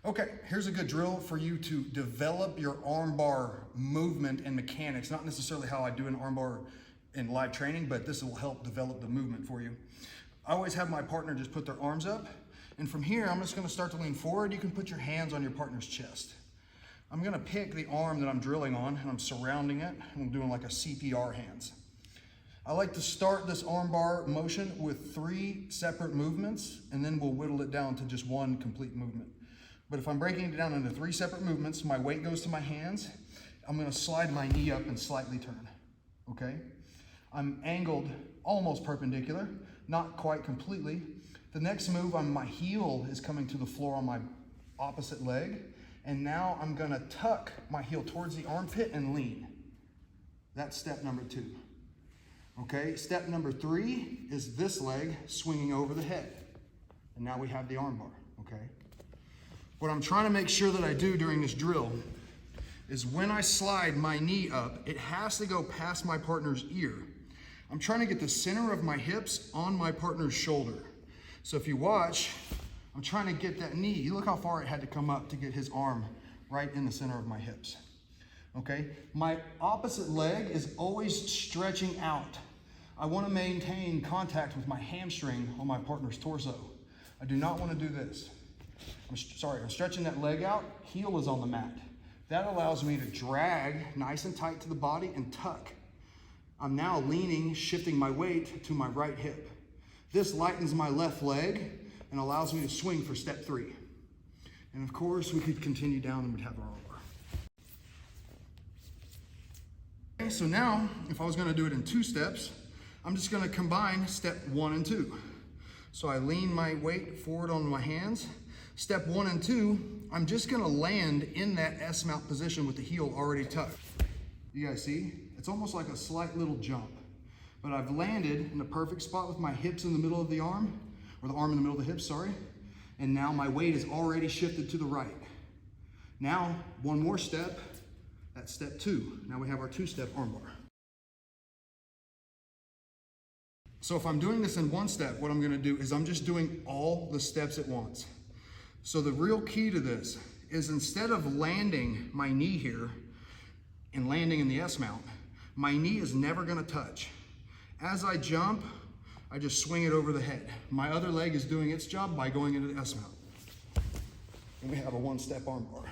Okay, here's a good drill for you to develop your armbar movement and mechanics. Not necessarily how I do an armbar in live training, but this will help develop the movement for you. I always have my partner just put their arms up, and from here, I'm just gonna start to lean forward. You can put your hands on your partner's chest. I'm gonna pick the arm that I'm drilling on, and I'm surrounding it, and I'm doing like a CPR hands. I like to start this armbar motion with 3 separate movements, and then we'll whittle it down to just 1 complete movement. But if I'm breaking it down into 3 separate movements, my weight goes to my hands. I'm gonna slide my knee up and slightly turn, okay? I'm angled almost perpendicular, not quite completely. The next move, my heel is coming to the floor on my opposite leg. And now I'm gonna tuck my heel towards the armpit and lean. That's step number 2. Okay, step number 3 is this leg swinging over the head. And now we have the armbar, okay? What I'm trying to make sure that I do during this drill is when I slide my knee up, it has to go past my partner's ear. I'm trying to get the center of my hips on my partner's shoulder. So if you watch, I'm trying to get that knee. You look how far it had to come up to get his arm right in the center of my hips. Okay, my opposite leg is always stretching out. I want to maintain contact with my hamstring on my partner's torso. I do not want to do this. I'm stretching that leg out, heel is on the mat. That allows me to drag nice and tight to the body and tuck. I'm now leaning, shifting my weight to my right hip. This lightens my left leg and allows me to swing for step 3. And of course, we could continue down and we'd have our armbar. Okay, so now, if I was gonna do it in 2 steps, I'm just gonna combine step 1 and 2. So I lean my weight forward on my hands. Step 1 and 2, I'm just gonna land in that S-mount position with the heel already tucked. You guys see? It's almost like a slight little jump. But I've landed in a perfect spot with my hips in the middle of the arm, or the arm in the middle of the hips, sorry. And now my weight is already shifted to the right. Now, 1 more step, that's step 2. Now we have our 2-step armbar. So if I'm doing this in 1 step, what I'm gonna do is I'm just doing all the steps at once. So the real key to this is instead of landing my knee here and landing in the S-mount, my knee is never gonna touch. As I jump, I just swing it over the head. My other leg is doing its job by going into the S-mount. And we have a 1-step armbar.